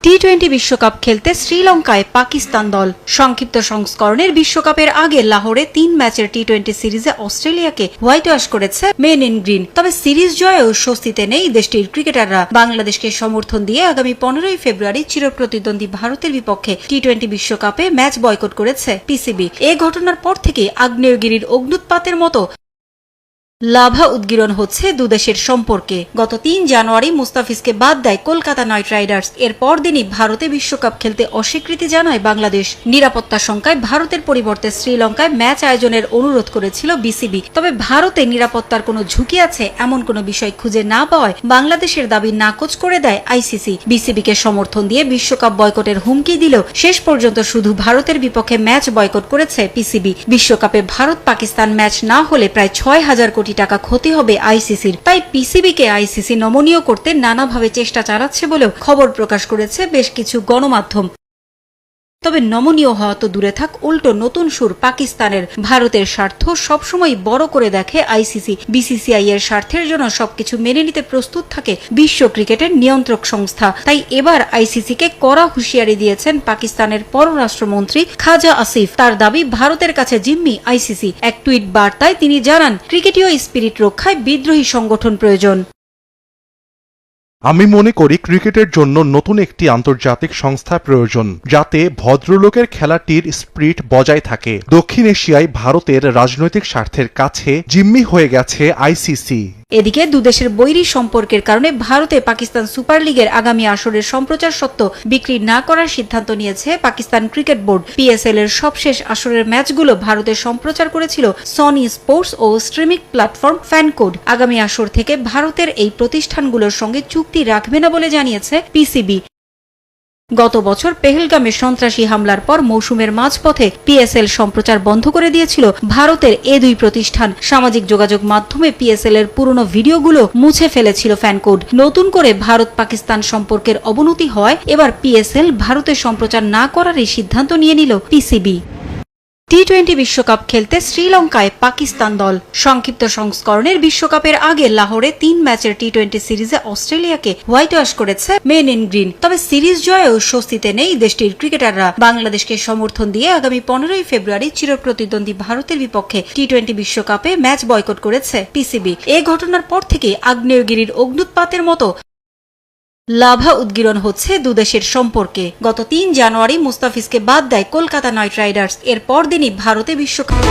টি-20 বিশ্বকাপ খেলতে শ্রীলঙ্কায় পাকিস্তান দল। সংক্ষিপ্ত সংস্করণের বিশ্বকাপের আগে লাহোরে 3 ম্যাচের টি-20 সিরিজে অস্ট্রেলিয়াকে হোয়াইট ওয়াশ করেছে মেন ইন গ্রিন। তবে সিরিজ জয়েও স্বস্তিতে নেই দেশটির ক্রিকেটাররা। বাংলাদেশকে সমর্থন দিয়ে আগামী 15 ফেব্রুয়ারি চিরপ্রতিদ্বন্দ্বী ভারতের বিপক্ষে টি-20 বিশ্বকাপে ম্যাচ বয়কট করেছে পিসিবি। এ ঘটনার পর থেকে আগ্নেয়গিরির অগ্ন্যুৎপাতের মতো লাভা উদ্গীরণ হচ্ছে দুদেশের সম্পর্কে। গত 3 জানুয়ারি মুস্তাফিজকে বাদ দেয় কলকাতা নাইট রাইডার্স। এর পরদিনই ভারতে বিশ্বকাপ খেলতে অস্বীকৃতি জানায় বাংলাদেশ। নিরাপত্তা শঙ্কায় ভারতের পরিবর্তে শ্রীলঙ্কায় ম্যাচ আয়োজনের অনুরোধ করেছিল বিসিবি। তবে ভারতে নিরাপত্তার কোনো ঝুঁকি আছে এমন কোনো বিষয় খুঁজে না পাওয়ায় বাংলাদেশের দাবি নাকচ করে দেয় আইসিসি। বিসিবিকে সমর্থন দিয়ে বিশ্বকাপ বয়কটের হুমকি দিলেও শেষ পর্যন্ত শুধু ভারতের বিপক্ষে ম্যাচ বয়কট করেছে পিসিবি। বিশ্বকাপে ভারত পাকিস্তান ম্যাচ না হলে প্রায় 6,000 কোটি টাকা ক্ষতি হবে আইসিসির। তাই পিসিবিকে আইসিসি নমনীয় করতে নানাভাবে চেষ্টা চালাচ্ছে বলেও খবর প্রকাশ করেছে বেশ কিছু গণমাধ্যম। তবে নমনীয় হওয়া তো দূরে থাক, উল্টো নতুন সুর পাকিস্তানের। ভারতের স্বার্থ সবসময় বড় করে দেখে আইসিসি। বিসিসিআই এর স্বার্থের জন্য সবকিছু মেনে নিতে প্রস্তুত থাকে বিশ্ব ক্রিকেটের নিয়ন্ত্রক সংস্থা। তাই এবার আইসিসিকে কড়া হুঁশিয়ারি দিয়েছেন পাকিস্তানের পররাষ্ট্রমন্ত্রী খাজা আসিফ। তার দাবি ভারতের কাছে জিম্মি আইসিসি। এক টুইট বার্তায় তিনি জানান, ক্রিকেটীয় স্পিরিট রক্ষায় বিদ্রোহী সংগঠন প্রয়োজন। আমি মনে করি ক্রিকেটের জন্য নতুন একটি আন্তর্জাতিক সংস্থা প্রয়োজন, যাতে ভদ্রলোকের খেলাটির স্পিরিট বজায় থাকে। দক্ষিণ এশিয়ায় ভারতের রাজনৈতিক স্বার্থের কাছে জিম্মি হয়ে গেছে আইসিসি। এদিকে দুদেশের বৈরী সম্পর্কের কারণে ভারতে পাকিস্তান সুপার লিগের আগামী আসরের সম্প্রচার সত্ত্ব বিক্রি না করার সিদ্ধান্ত নিয়েছে পাকিস্তান ক্রিকেট বোর্ড। পিএসএল এর সবশেষ আসরের ম্যাচগুলো ভারতে সম্প্রচার করেছিল সনি স্পোর্টস ও স্ট্রিমিং প্ল্যাটফর্ম ফ্যানকোড। আগামী আসর থেকে ভারতের এই প্রতিষ্ঠানগুলোর সঙ্গে চুক্তি রাখবে না বলে জানিয়েছে পিসিবি। গত বছর পেহেলগামে সন্ত্রাসী হামলার পর মৌসুমের মাঝপথে পিএসএল সম্প্রচার বন্ধ করে দিয়েছিল ভারতের এ দুই প্রতিষ্ঠান। সামাজিক যোগাযোগ মাধ্যমে পিএসএল এর পুরনো ভিডিওগুলো মুছে ফেলেছিল ফ্যানকোড। নতুন করে ভারত পাকিস্তান সম্পর্কের অবনতি হওয়ায় এবার পিএসএল ভারতে সম্প্রচার না করারই সিদ্ধান্ত নিয়ে নিল পিসিবি। টি-20 বিশ্বকাপ খেলতে শ্রীলঙ্কায় পাকিস্তান দল। সংক্ষিপ্ত সংস্করণের বিশ্বকাপের আগে লাহোরে 3 ম্যাচের টি-20 সিরিজে অস্ট্রেলিয়াকে হোয়াইট ওয়াশ করেছে মেন ইন গ্রিন। তবে সিরিজ জয়েও স্বস্তিতে নেই দেশটির ক্রিকেটাররা। বাংলাদেশকে সমর্থন দিয়ে আগামী 15 ফেব্রুয়ারি চিরপ্রতিদ্বন্দ্বী ভারতের বিপক্ষে টি-20 বিশ্বকাপে ম্যাচ বয়কট করেছে পিসিবি। এ ঘটনার পর থেকে আগ্নেয়গিরির অগ্ন্যুৎপাতের মতো লাভা উদ্গীরণ হচ্ছে দুদেশের সম্পর্কে। গত 3 জানুয়ারি মুস্তাফিজকে বাদ দেয় কলকাতা নাইট রাইডার্স। এর পরদিনই ভারতে বিশ্বকাপ